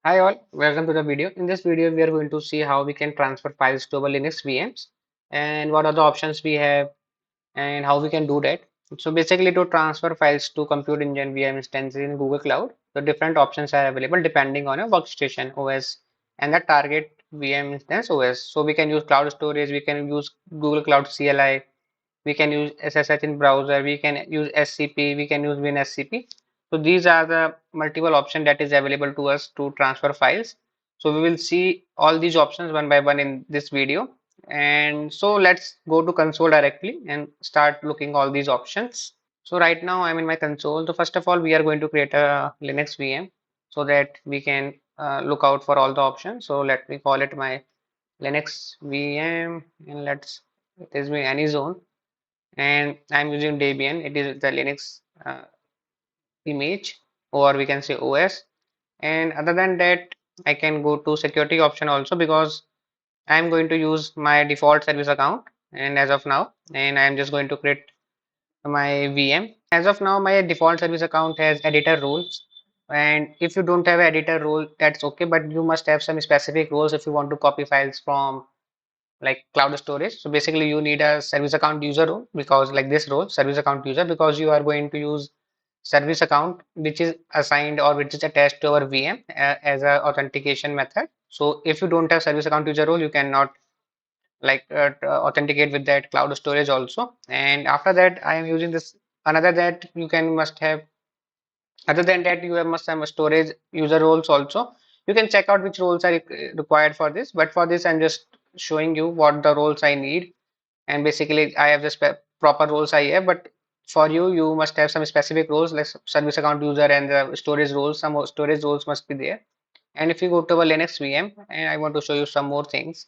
Hi all, welcome to the video. In this video, we are going to see how we can transfer files to our Linux VMs and what are the options we have and how we can do that. So basically to transfer files to compute engine VM instances in Google Cloud, the different options are available depending on a workstation OS and the target VM instance OS. So we can use cloud storage, we can use Google Cloud CLI, we can use SSH in browser, we can use SCP, we can use WinSCP. So these are the multiple options that is available to us to transfer files. So we will see all these options one by one in this video. And so let's go to console directly and start looking all these options. So right now I'm in my console. So first of all, we are going to create a Linux VM so that we can look out for all the options. So let me call it my Linux VM and it is my any zone and I'm using Debian. It is the Linux image, or we can say OS. And other than that, I can go to security option also because I'm going to use my default service account and as of now, and I'm just going to create my VM. As of now, my default service account has editor rules. And if you don't have editor rule, that's okay, but you must have some specific rules if you want to copy files from like cloud storage. So basically you need a service account user role because like this role service account user because you are going to use service account which is assigned or which is attached to our VM as a authentication method. So if you don't have service account user role, you cannot authenticate with that cloud storage also. And after that, I am using this another that you can must have. Other than that, you must have a storage user roles also. You can check out which roles are required for this. But for this, I'm just showing you what the roles I need. And basically, I have the proper roles I have. But for you, you must have some specific roles like service account user and the storage roles. Some storage roles must be there. And if you go to a Linux VM, and I want to show you some more things.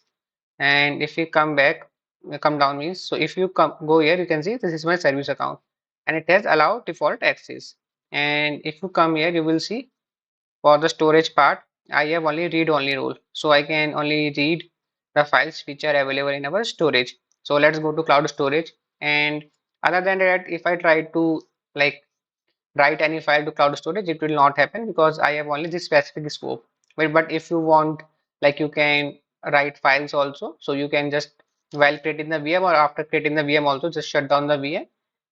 And if you come back, come down means, so if you come go here, you can see this is my service account and it has allow default access. And if you come here, you will see for the storage part, I have only read only rule. So I can only read the files which are available in our storage. So let's go to cloud storage. And other than that, if I try to like write any file to cloud storage, it will not happen because I have only this specific scope. But if you want, like you can write files also. So you can just while creating the VM or after creating the VM also just shut down the VM,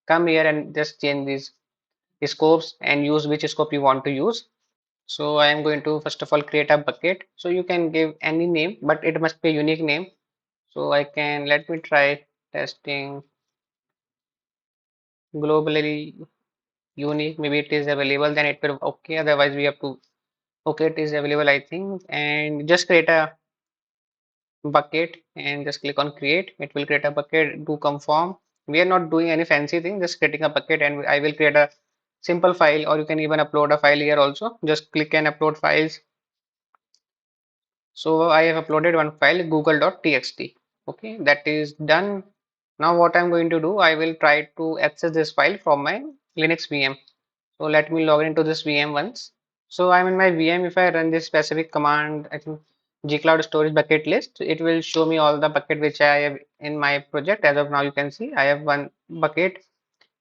come here and just change these scopes and use which scope you want to use. So I am going to first of all create a bucket. So you can give any name, but it must be a unique name. So I can let me try testing globally unique. Maybe it is available, then it will okay. Otherwise we have to okay, it is available I think. And just create a bucket and just click on create. It will create a bucket, do conform. We are not doing any fancy thing, just creating a bucket and I will create a simple file or you can even upload a file here also. Just click and upload files. So I have uploaded one file google.txt. Okay, that is done. Now what I'm going to do, I will try to access this file from my Linux VM. So let me log into this VM once. So I'm in my VM. If I run this specific command, I think gcloud storage bucket list, it will show me all the bucket which I have in my project. As of now, you can see I have one bucket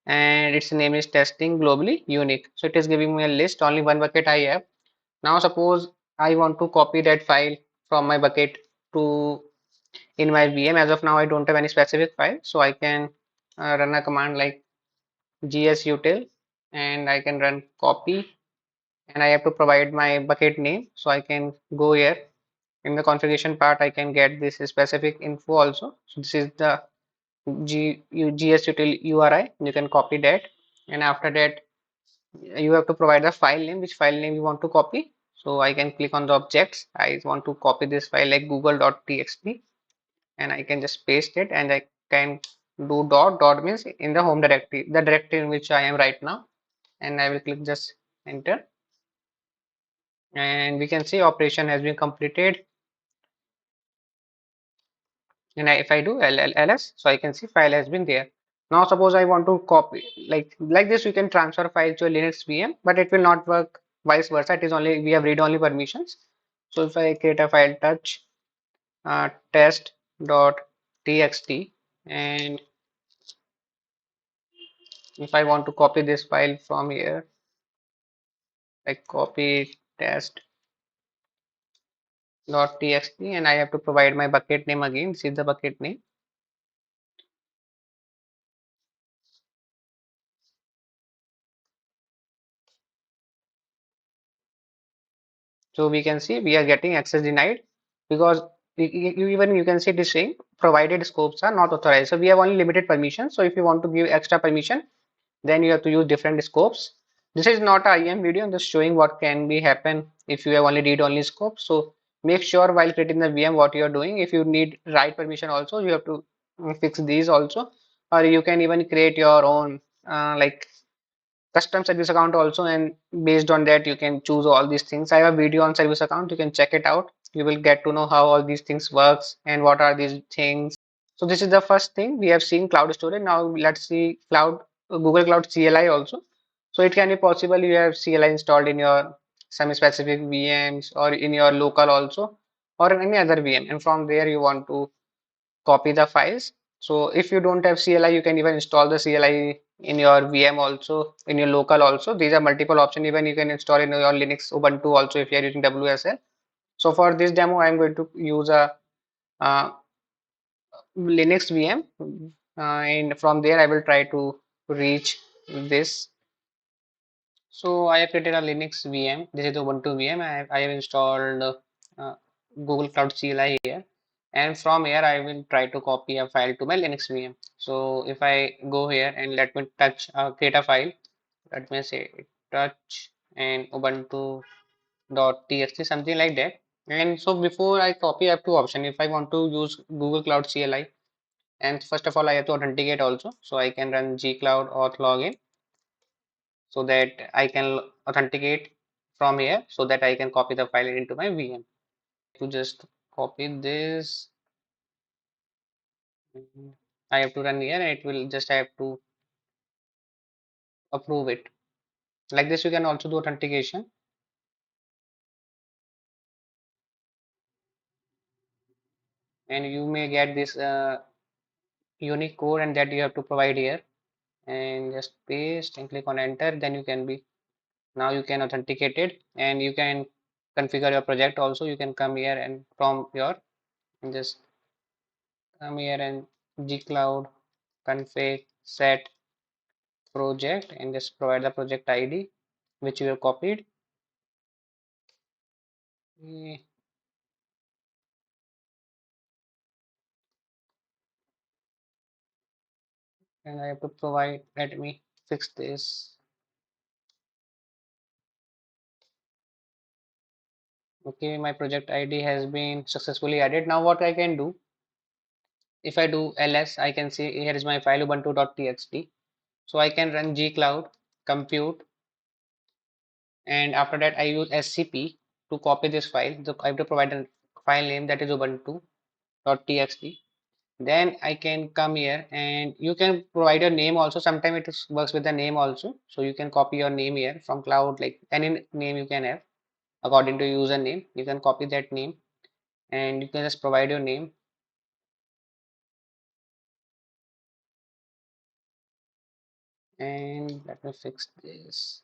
and its name is testing globally unique. So it is giving me a list, only one bucket I have. Now suppose I want to copy that file from my bucket to in my VM. As of now, I don't have any specific file, so I can run a command like gsutil and I can run copy and I have to provide my bucket name. So I can go here in the configuration part. I can get this specific info also. So this is the gsutil URI. You can copy that, and after that you have to provide the file name, which file name you want to copy. So I can click on the objects. I want to copy this file like google.txt and I can just paste it and I can do dot means in the home directory, the directory in which I am right now, and I will click just enter and we can see operation has been completed. And if I do ls, so I can see file has been there. Now suppose I want to copy like this, you can transfer file to a Linux VM, but it will not work vice versa. It is only we have read only permissions. So if I create a file touch test.txt and if I want to copy this file from here, like copy test dot txt, and I have to provide my bucket name again. This is the bucket name. So we can see we are getting access denied because even you can see this saying provided scopes are not authorized. So we have only limited permission. So if you want to give extra permission, then you have to use different scopes. This is not a IM video. I'm just showing what can be happen if you have only read only scope. So make sure while creating the VM what you are doing. If you need write permission also, you have to fix these also, or you can even create your own like custom service account also, and based on that you can choose all these things. I have a video on service account, you can check it out. You will get to know how all these things works and what are these things. So this is the first thing we have seen, cloud storage. Now let's see cloud, Google Cloud CLI also. So it can be possible you have CLI installed in your some specific VMs or in your local also, or in any other VM, and from there you want to copy the files. So if you don't have CLI, you can even install the CLI in your VM also, in your local also. These are multiple options. Even you can install in your Linux Ubuntu also if you are using WSL. So for this demo, I am going to use a uh, Linux VM, and from there I will try to reach this. So I have created a Linux VM. This is the Ubuntu VM. I have installed Google Cloud CLI here, and from here I will try to copy a file to my Linux VM. So if I go here and let me touch create a file, let me say touch and ubuntu.txt, something like that. And so before I copy, I have two options. If I want to use Google Cloud CLI, and first of all I have to authenticate also. So I can run gcloud auth login so that I can authenticate from here so that I can copy the file into my VM. To just copy this, I have to run here and it will just, I have to approve it. Like this, you can also do authentication, and you may get this unique code, and that you have to provide here, and just paste and click on enter. Then you can be, now you can authenticate it, and you can configure your project also. You can come here and from your, and just come here and gcloud config set project, and just provide the project ID which you have copied. Eh, and I have to provide, let me fix this. Okay, my project ID has been successfully added. Now what I can do, if I do ls, I can see here is my file ubuntu.txt. So I can run gcloud compute, and after that I use scp to copy this file. So I have to provide a file name that is ubuntu.txt. Then I can come here, and you can provide your name also. Sometimes works with the name also. So you can copy your name here from cloud, like any name you can have according to username. You can copy that name, and you can just provide your name. And let me fix this.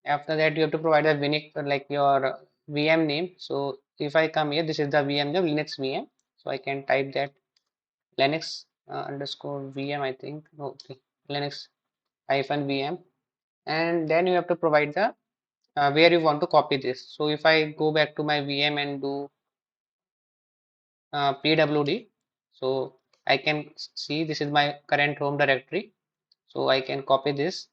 After that, you have to provide a Linux, like your VM name. So if I come here, this is the VM name, Linux VM. So I can type that Linux underscore VM, I think. Okay, Linux hyphen VM. And then you have to provide the where you want to copy this. So if I go back to my VM and do pwd, so I can see this is my current home directory. So I can copy this,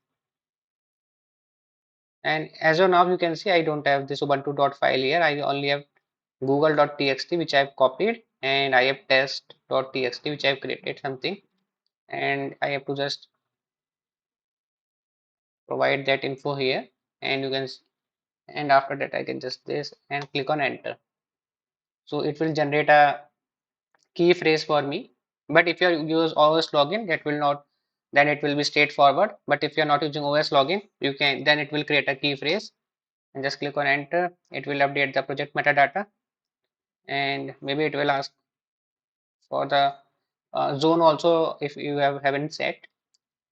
and as of now you can see I don't have this ubuntu.file here. I only have google.txt which I have copied, and I have test.txt which I have created something, and I have to just provide that info here, and you can, and after that I can just this and click on enter. So it will generate a key phrase for me. But if you use OS login, that will not, then it will be straightforward. But if you're not using OS login, you can, then it will create a key phrase, and just click on enter. It will update the project metadata, and maybe it will ask for the zone also if you haven't set.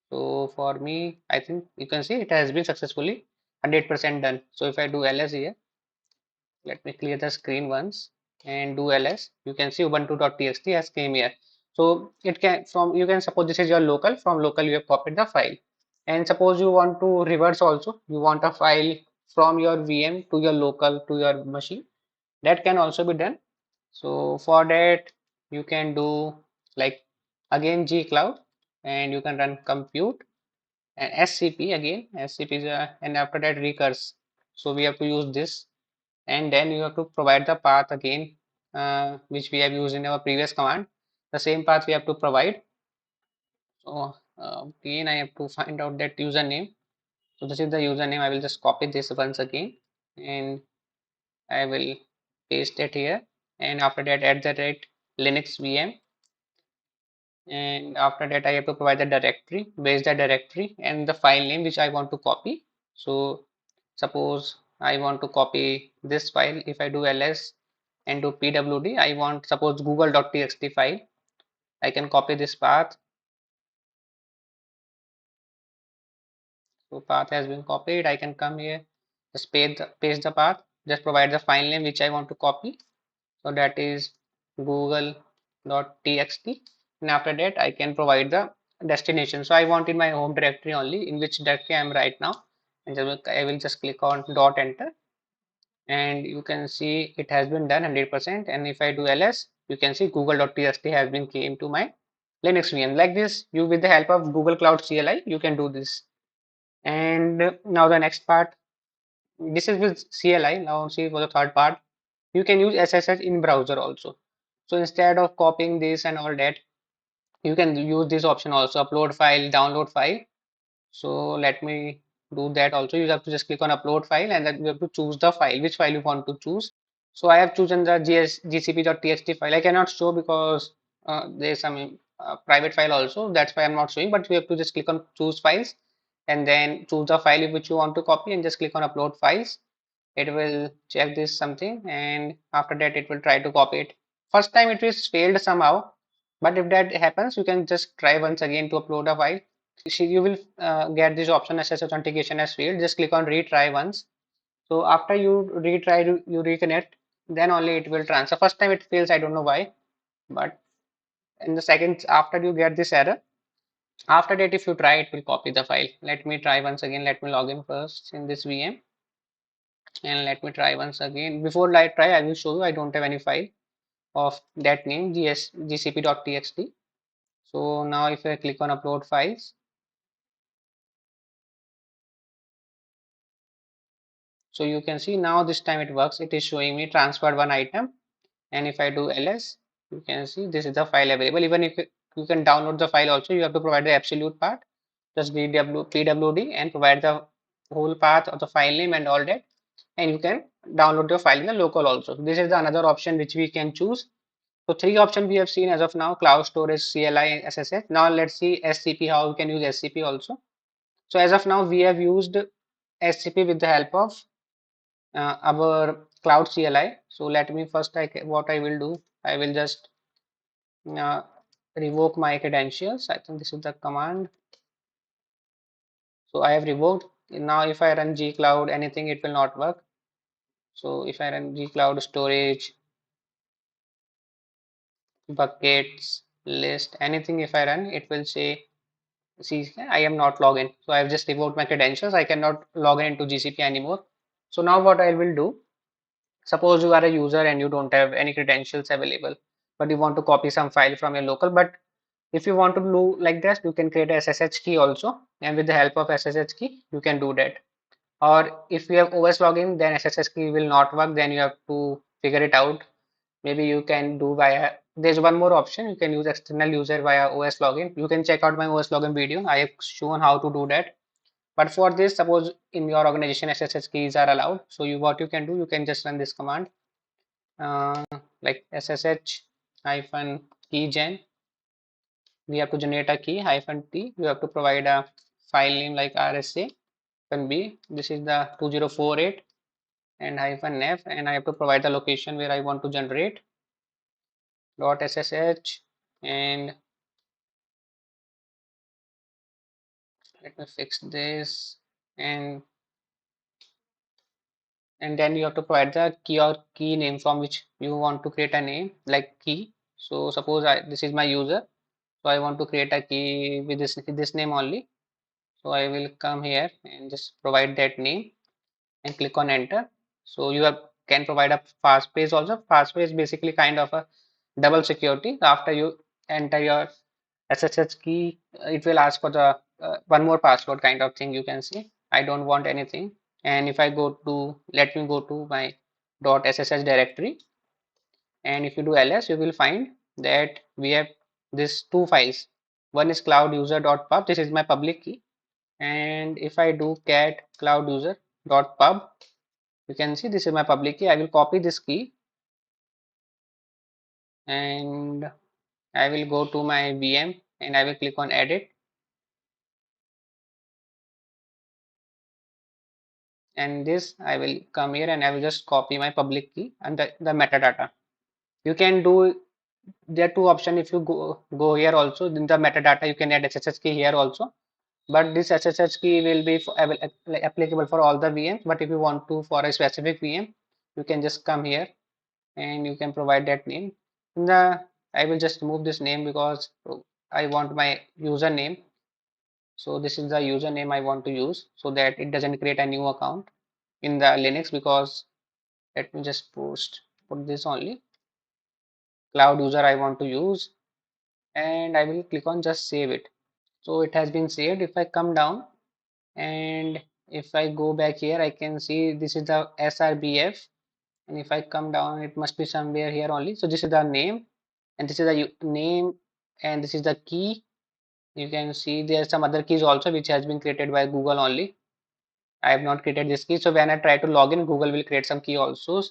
So for me, I think you can see it has been successfully 100% done. So if I do ls here, Let me clear the screen once and do ls. You can see ubuntu.txt has came here. So it can from you can suppose this is your local. From local you have copied the file, and suppose you want to reverse also. You want a file from your VM to your local to your machine. That can also be done. So for that you can do like again G cloud, and you can run compute and scp again. Scp is and after that recurse. So we have to use this, and then you have to provide the path again, which we have used in our previous command. The same path we have to provide. So again I have to find out that username. So this is the username. I will just copy this once again, and I will paste it here, and after that at the rate Linux VM, and after that I have to provide the directory, base the directory and the file name which I want to copy. So suppose I want to copy this file. If I do ls and do pwd, I want suppose google.txt file. I can copy this path. So path has been copied. I can come here, just paste the path, just provide the file name which I want to copy. So that is google.txt, and after that I can provide the destination. So I want in my home directory only, in which directory I am right now, and I will just click on dot enter, and you can see it has been done 100%. And if I do ls, you can see google.txt has been came to my Linux VM. Like this, you with the help of Google Cloud CLI, you can do this. And now the next part, this is with CLI. Now see for the third part, you can use SSH in browser also. So instead of copying this and all that, you can use this option also, upload file, download file. So let me do that also. You have to just click on upload file, and then you have to choose the file, which file you want to choose. So I have chosen the gcp.txt file. I cannot show because there is some private file also. That's why I'm not showing. But you have to just click on choose files, and then choose the file which you want to copy, and just click on upload files. It will check this something, and after that it will try to copy it. First time it is failed somehow, but if that happens, you can just try once again to upload a file. See, you will get this option SS authentication as failed. Just click on retry once. So after you retry, you reconnect, then only it will transfer. First time it fails, I don't know why, but in the second after you get this error, after that if you try, it will copy the file. Let me try once again. Let me log in first in this VM, and let me try once again. Before I try, I will show you I don't have any file of that name gcp.txt. So now if I click on upload files, so you can see now this time it works. It is showing me transferred one item, and if I do ls, you can see this is the file available. Even if you can download the file also, you have to provide the absolute part, just pwd, and provide the whole path of the file name and all that, and you can download the file in the local also. This is the another option which we can choose. So three options we have seen as of now: cloud storage, CLI, and SSH. Now let's see SCP, how we can use SCP also. So as of now, we have used SCP with the help of our cloud CLI. So let me first, what I will do, I will just uh, revoke my credentials. I think this is the command. So I have revoked. Now if I run gcloud anything, it will not work. So if I run gcloud storage, buckets, list, anything if I run, it will say, see, I am not logged in. So I have just revoked my credentials. I cannot log in into GCP anymore. So now what I will do, suppose you are a user and you don't have any credentials available, but you want to copy some file from your local. But if you want to do like this, you can create a SSH key also, and with the help of SSH key, you can do that. Or if you have OS login, then SSH key will not work. Then you have to figure it out. Maybe you can do via, there's one more option. You can use external user via OS login. You can check out my OS login video. I have shown how to do that. But for this, suppose in your organization SSH keys are allowed. So you what you can do, you can just run this command, uh, like SSH hyphen keygen. We have to generate a key hyphen t. You have to provide a file name like RSA hyphen b. This is the 2048, and hyphen f, and I have to provide the location where I want to generate dot ssh. And let me fix this, and and then you have to provide the key or key name from which you want to create a name like key. So suppose this is my user, so I want to create a key with this name only. So I will come here and just provide that name and click on enter. So you can provide a passphrase also. Passphrase basically kind of a double security. After you enter your SSH key, it will ask for the one more password kind of thing. You can see I don't want anything. And if I go to, let me go to my .ssh directory, and if you do ls, you will find that we have these two files. One is cloud user.pub. This is my public key. And if I do cat cloud user.pub, you can see this is my public key. I will copy this key and I will go to my VM and I will click on edit, and this I will come here and I will just copy my public key and the metadata. You can do, there are two options. If you go here also in the metadata, you can add SSH key here also, but this SSH key will be like applicable for all the VMs. But if you want to for a specific VM, you can just come here and you can provide that name. In the, I will just remove this name because I want my username. So this is the username I want to use so that it doesn't create a new account in the Linux. Because let me just put this only cloud user I want to use, and I will click on just save it. So it has been saved. If I come down and if I go back here, I can see this is the SRBF, and if I come down, it must be somewhere here only. So this is the name, and this is the name, and this is the key. You can see there are some other keys also which has been created by Google only. I have not created this key. So when I try to log in, Google will create some key also.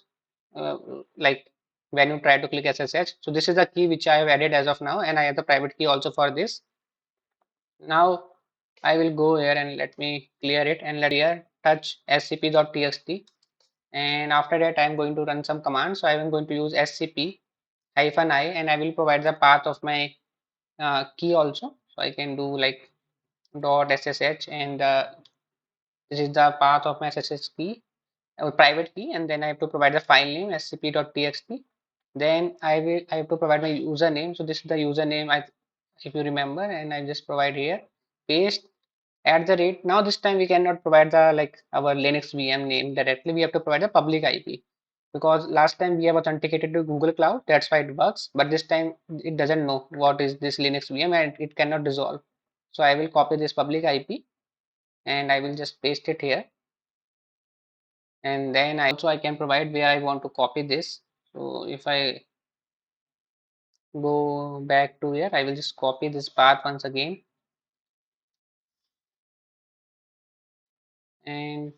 Uh, like when you try to click SSH. So this is the key which I have added as of now, and I have the private key also for this. Now I will go here and let me clear it and let here touch scp.txt, and after that I am going to run some commands. So I am going to use scp -i, and I will provide the path of my key also. So I can do like .ssh, and this is the path of my SSH key, private key, and then I have to provide the file name scp.txt. Then I have to provide my username. So this is the username, if you remember, and I just provide here paste @ now this time we cannot provide the like our Linux VM name directly. We have to provide a public IP, because last time we have authenticated to Google Cloud, that's why it works, but this time it doesn't know what is this Linux VM and it cannot resolve. So I will copy this public IP and I will just paste it here, and then I can provide where I want to copy this. So if I go back to here, I will just copy this path once again, and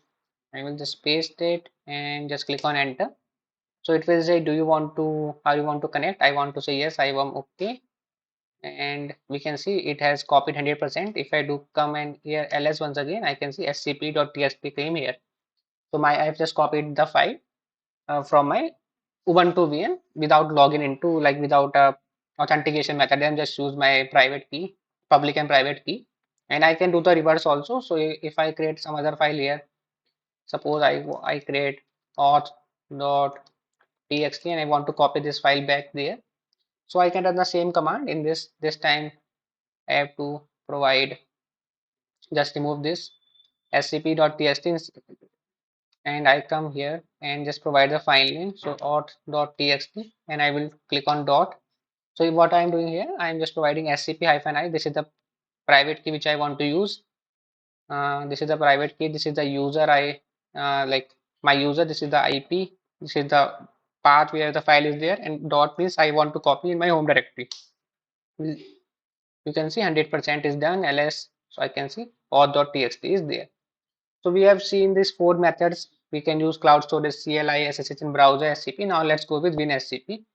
I will just paste it and just click on enter. So it will say, do you want to, how you want to connect? I want to say yes, I am okay. And we can see it has copied 100%. If I do come and here ls once again, I can see scp.tsp came here. So my I've just copied the file from my Ubuntu VM without logging into, like without a authentication method, and just use my private key, public and private key. And I can do the reverse also. So if I create some other file here, suppose I create auth.txt and I want to copy this file back there. So I can run the same command. In this time I have to provide, just remove this scp.txt, and I come here and just provide the file name. So auth.txt, and I will click on dot. So what I am doing here, I am just providing scp-i. This is the private key which I want to use. This is the private key. This is the user like my user. This is the IP. This is the path where the file is there, and dot means I want to copy in my home directory. You can see 100% is done. ls, so I can see auth.txt is there. So we have seen these four methods. We can use cloud storage, CLI, SSH in browser, SCP. Now let's go with WinSCP.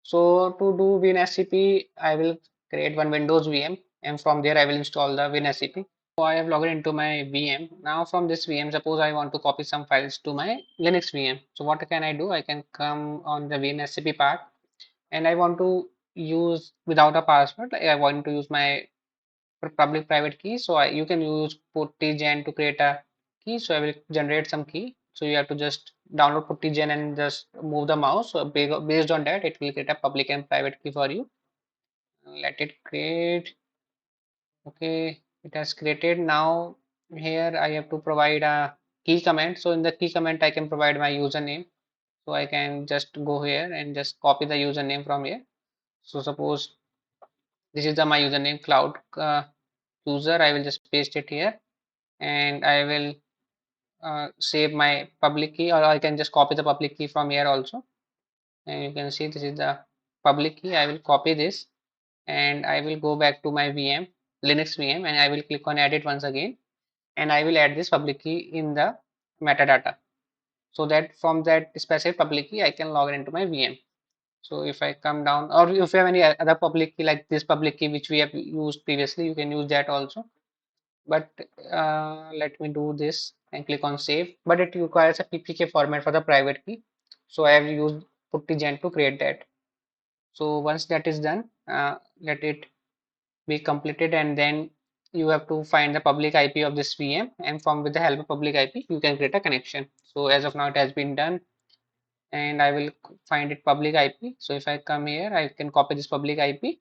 So to do WinSCP, I will create one Windows VM, and from there I will install the WinSCP. So I have logged into my VM. Now from this VM, suppose I want to copy some files to my Linux VM. So what can I do? I can come on the WinSCP part, and I want to use without a password. I want to use my public private key. So you can use putTgen to create a key. So I will generate some key. So you have to just download puttygen and just move the mouse. So based on that, it will create a public and private key for you. Let it create. Okay, it has created. Now here I have to provide a key command. So in the key command, I can provide my username. So I can just go here and just copy the username from here. So suppose this is the my username cloud user. I will just paste it here and I will save my public key, or I can just copy the public key from here also. And you can see this is the public key. I will copy this and I will go back to my VM, Linux VM, and I will click on edit once again, and I will add this public key in the metadata, so that from that specific public key I can log in into my VM. So if I come down, or if you have any other public key like this public key which we have used previously, you can use that also. But let me do this and click on save. But it requires a PPK format for the private key. So I have used puttygen to create that. So once that is done, let it be completed, and then you have to find the public IP of this VM, and from with the help of public IP you can create a connection. So as of now it has been done, and I will find it public IP. So if I come here, I can copy this public IP,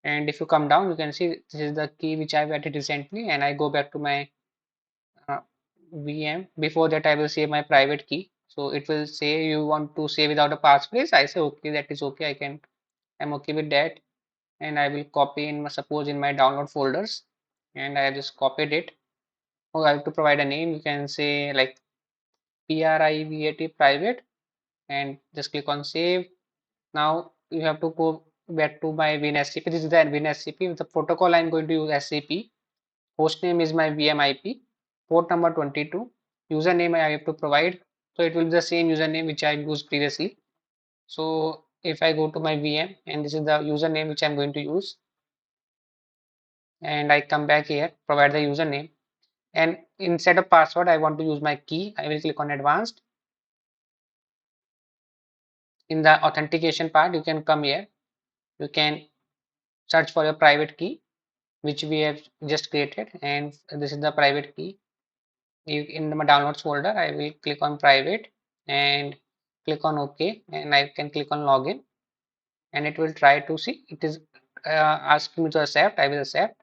and if you come down, you can see this is the key which I've added recently, and I go back to my uh, VM. Before that, I will save my private key. So it will say you want to save without a passphrase. I say okay, that is okay. I'm okay with that, and I will copy in my, suppose in my download folders, and I just copied it. Oh, I have to provide a name. You can say like privat private, and just click on save. Now you have to go back to my WinSCP. This is the WinSCP. With the protocol, I'm going to use SCP. Hostname is my VMIP. Port number 22. Username I have to provide. So it will be the same username which I used previously. So if I go to my VM, and this is the username which I'm going to use, and I come back here, provide the username, and instead of password, I want to use my key. I will click on advanced. In the authentication part, you can come here. You can search for your private key, which we have just created, and this is the private key. In my downloads folder, I will click on private and click on OK, and I can click on login, and it will try to see. It is asking me to accept. I will accept,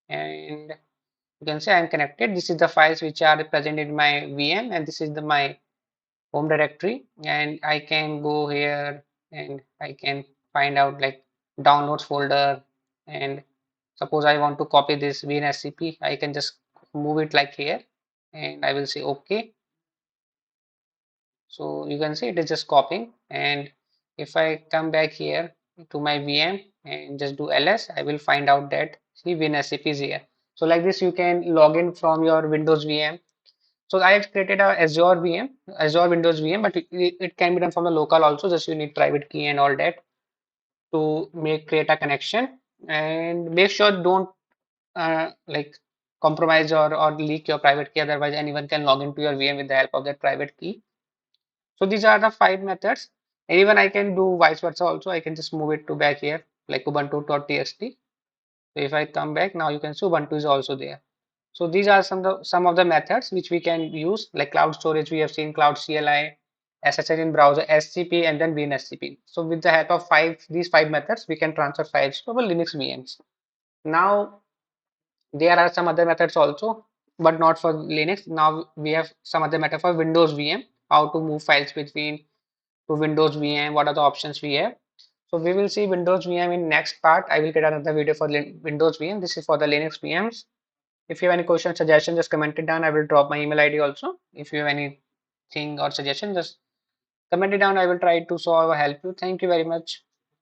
and you can say I'm connected. This is the files which are present in my VM, and this is my home directory, and I can go here and I can find out like downloads folder, and suppose I want to copy this WinSCP, I can just move it like here, and I will say OK. So you can see it is just copying, and if I come back here to my VM and just do ls, I will find out that see WinSCP is here. So like this you can log in from your Windows VM. So I have created a Azure VM, Azure Windows VM, but it can be done from the local also. Just you need private key and all that to create a connection, and make sure don't like compromise or leak your private key. Otherwise, anyone can log into your VM with the help of that private key. So these are the 5 methods. And even I can do vice versa also. I can just move it to back here like ubuntu.txt. So if I come back now, you can see Ubuntu is also there. So these are some of the methods which we can use, like cloud storage. We have seen cloud CLI, SSH in browser, SCP, and then WinSCP. So with the help of these five methods, we can transfer files to our Linux VMs. Now there are some other methods also, but not for Linux. Now we have some other method for Windows VM. How to move files between to Windows VM? What are the options we have? So we will see Windows VM in next part. I will get another video for Windows VM. This is for the Linux VMs. If you have any question, suggestion, just comment it down. I will drop my email ID also. If you have anything or suggestion, just comment it down. I will try to solve or help you. Thank you very much.